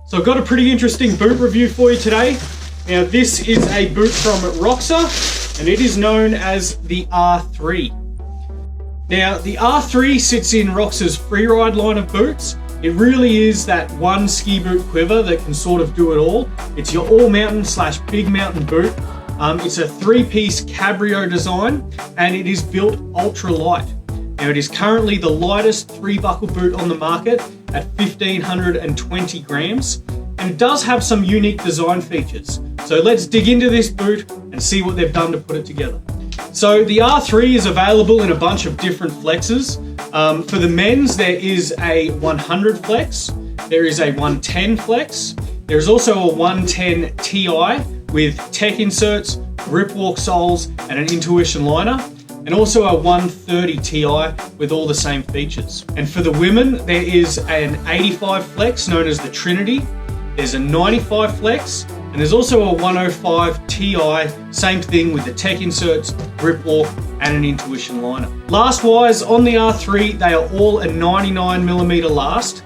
So I've got a pretty interesting boot review for you today. Now this is a boot from Roxa and it is known as the R3. Now the R3 sits in Roxa's Freeride line of boots. It really is that one ski boot quiver that can sort of do it all. It's your all mountain / big mountain boot. It's a 3-piece cabrio design and it is built ultra light. Now it is currently the lightest 3-buckle boot on the market at 1,520 grams, and it does have some unique design features. So let's dig into this boot and see what they've done to put it together. So the R3 is available in a bunch of different flexes. For the men's, there is a 100 flex, there is a 110 flex, there's also a 110 Ti with tech inserts, grip walk soles, and an Intuition liner, and also a 130 Ti with all the same features. And for the women, there is an 85 flex known as the Trinity, there's a 95 flex, and there's also a 105 Ti, same thing with the tech inserts, grip walk, and an Intuition liner. Last-wise, on the R3, they are all a 99mm last,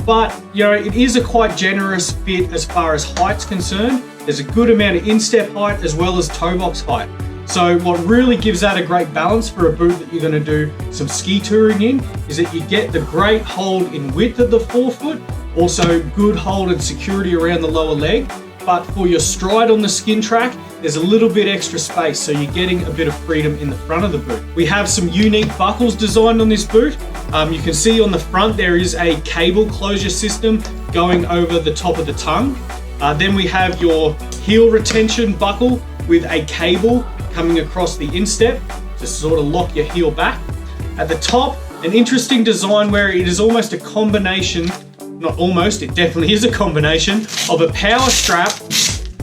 but you know, it is a quite generous fit as far as height's concerned. There's a good amount of instep height as well as toe box height. So what really gives that a great balance for a boot that you're going to do some ski touring in is that you get the great hold in width of the forefoot, also good hold and security around the lower leg, but for your stride on the skin track, there's a little bit extra space, so you're getting a bit of freedom in the front of the boot. We have some unique buckles designed on this boot. You can see on the front there is a cable closure system going over the top of the tongue. Then we have your heel retention buckle with a cable coming across the instep to sort of lock your heel back. At the top, an interesting design where it is almost a combination, not almost, it definitely is a combination of a power strap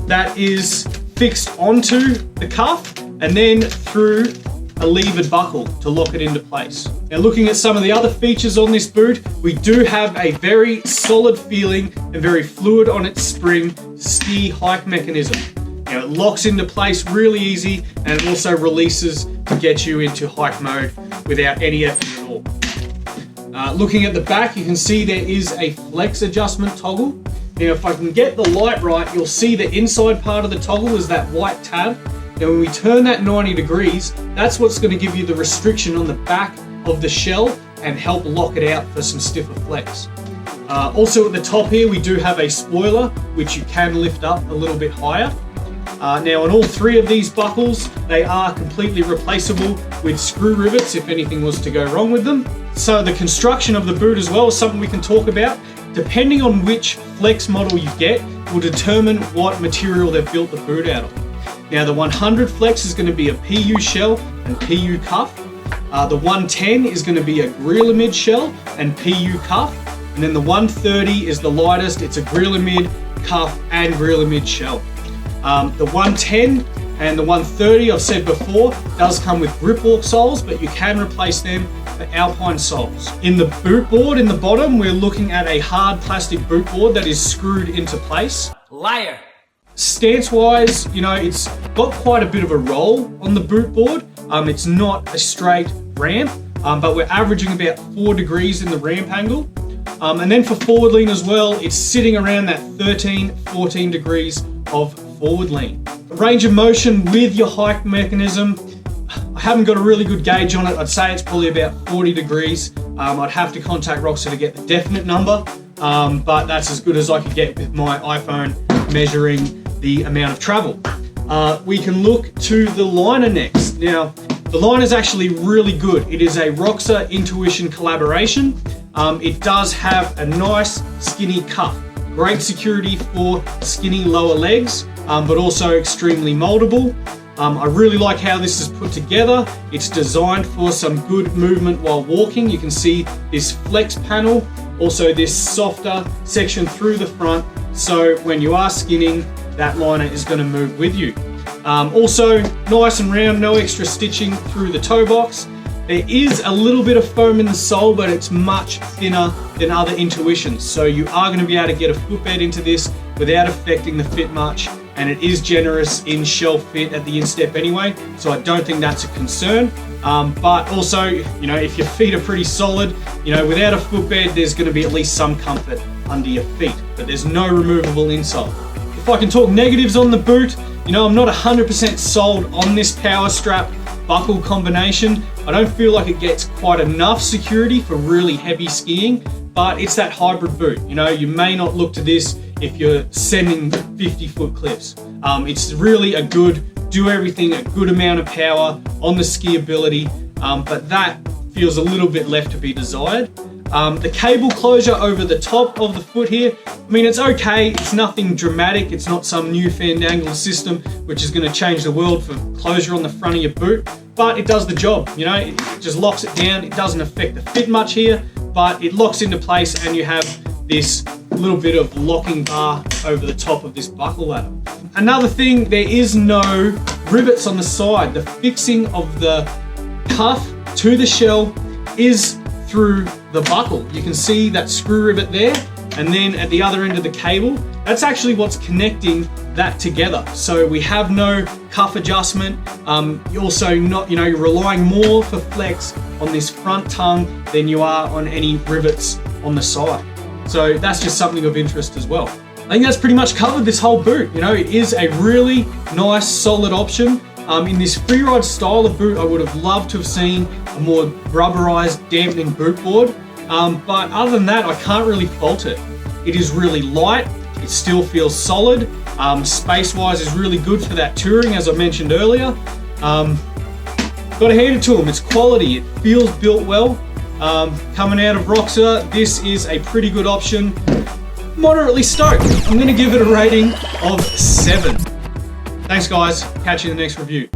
that is fixed onto the cuff and then through a levered buckle to lock it into place. Now looking at some of the other features on this boot, we do have a very solid feeling and very fluid on its spring ski hike mechanism. Now it locks into place really easy and it also releases to get you into hike mode without any effort at all. Looking at the back, you can see there is a flex adjustment toggle. Now if I can get the light right, you'll see the inside part of the toggle is that white tab. Now when we turn that 90 degrees, that's what's going to give you the restriction on the back of the shell and help lock it out for some stiffer flex. Also at the top here, we do have a spoiler, which you can lift up a little bit higher. Now on all 3 of these buckles, they are completely replaceable with screw rivets if anything was to go wrong with them. So the construction of the boot as well is something we can talk about. Depending on which flex model you get will determine what material they've built the boot out of. Now the 100 flex is going to be a PU shell and PU cuff. The 110 is going to be a Greelamid shell and PU cuff. And then the 130 is the lightest, it's a Greelamid cuff and Greelamid shell. The 110 and the 130, I've said before, does come with grip walk soles, but you can replace them for alpine soles. In the boot board in the bottom, we're looking at a hard plastic boot board that is screwed into place. Liar! Stance-wise, you know, it's got quite a bit of a roll on the boot board. It's not a straight ramp, but we're averaging about 4 degrees in the ramp angle. And then for forward lean as well, it's sitting around that 13, 14 degrees of forward lean. The range of motion with your hike mechanism, I haven't got a really good gauge on it. I'd say it's probably about 40 degrees. I'd have to contact Roxa to get the definite number, but that's as good as I could get with my iPhone measuring the amount of travel. We can look to the liner next. Now, the liner is actually really good. It is a Roxa Intuition collaboration. It does have a nice skinny cuff. Great security for skinny lower legs, but also extremely moldable. I really like how this is put together. It's designed for some good movement while walking. You can see this flex panel, also this softer section through the front. So when you are skinning, that liner is going to move with you. Also nice and round, no extra stitching through the toe box. There is a little bit of foam in the sole, but it's much thinner than other Intuitions. So you are going to be able to get a footbed into this without affecting the fit much. And it is generous in shell fit at the instep anyway. So I don't think that's a concern. But also, you know, if your feet are pretty solid, you know, without a footbed, there's going to be at least some comfort under your feet, but there's no removable insole. If I can talk negatives on the boot, you know, I'm not 100% sold on this power strap buckle combination. I don't feel like it gets quite enough security for really heavy skiing, but it's that hybrid boot. You know, you may not look to this if you're sending 50-foot cliffs. It's really a good, do everything, a good amount of power on the skiability, but that feels a little bit left to be desired. The cable closure over the top of the foot here, I mean, it's okay. It's nothing dramatic. It's not some new fandangled system which is going to change the world for closure on the front of your boot, but it does the job. You know, it just locks it down. It doesn't affect the fit much here, but it locks into place and you have this little bit of locking bar over the top of this buckle ladder. Another thing, there is no rivets on the side. The fixing of the cuff to the shell is through the buckle. You can see that screw rivet there, and then at the other end of the cable, that's actually what's connecting that together. So we have no cuff adjustment. You're also not, you know, you're relying more for flex on this front tongue than you are on any rivets on the side. So that's just something of interest as well. I think that's pretty much covered this whole boot. You know, it is a really nice, solid option. In this freeride style of boot, I would have loved to have seen a more rubberized dampening boot board. But other than that, I can't really fault it. It is really light. It still feels solid. Space-wise is really good for that touring, as I mentioned earlier. Got to hand it to them. It's quality. It feels built well. Coming out of Roxa, this is a pretty good option. Moderately stoked. I'm going to give it a rating of 7. Thanks, guys. Catch you in the next review.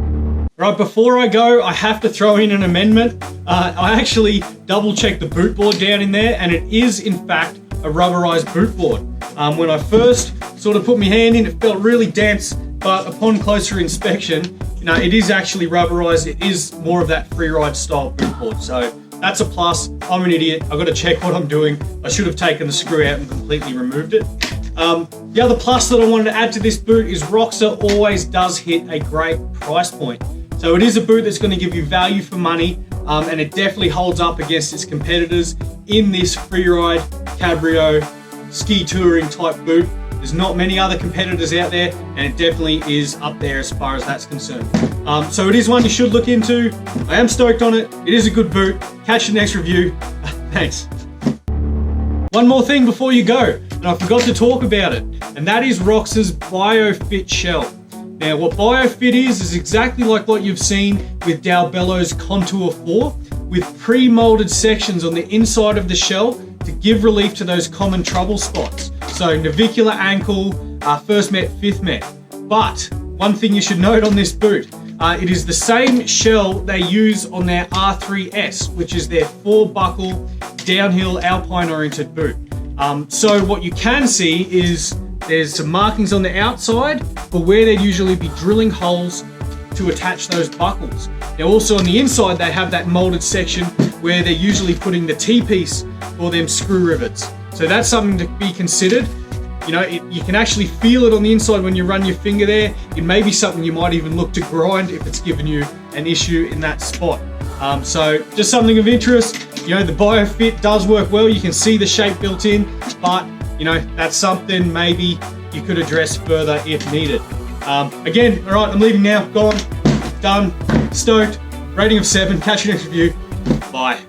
Right, before I go, I have to throw in an amendment. I actually double-checked the boot board down in there, and it is, in fact, a rubberized boot board. When I first sort of put my hand in, it felt really dense, but upon closer inspection, you know, it is actually rubberized. It is more of that freeride style boot board. So that's a plus. I'm an idiot. I've got to check what I'm doing. I should have taken the screw out and completely removed it. The other plus that I wanted to add to this boot is Roxa always does hit a great price point. So it is a boot that's going to give you value for money, and it definitely holds up against its competitors in this freeride, cabrio, ski touring type boot. There's not many other competitors out there, and it definitely is up there as far as that's concerned. So it is one you should look into. I am stoked on it. It is a good boot. Catch the next review. Thanks. One more thing before you go, and I forgot to talk about it, and that is Roxa's BioFit shell. Now, what BioFit is exactly like what you've seen with Dalbello's Contour 4, with pre-molded sections on the inside of the shell to give relief to those common trouble spots. So navicular ankle, first met, fifth met. But one thing you should note on this boot, it is the same shell they use on their R3S, which is their 4-buckle downhill alpine oriented boot. So what you can see is there's some markings on the outside for where they'd usually be drilling holes to attach those buckles. Now also on the inside they have that molded section where they're usually putting the T-piece for them screw rivets. So that's something to be considered. You know, you can actually feel it on the inside when you run your finger there. It may be something you might even look to grind if it's given you an issue in that spot. So just something of interest. You know, the BioFit does work well. You can see the shape built in, but you know, that's something maybe you could address further if needed. Again, all right, I'm leaving now. Gone, done, stoked. Rating of 7. Catch you next review. Bye.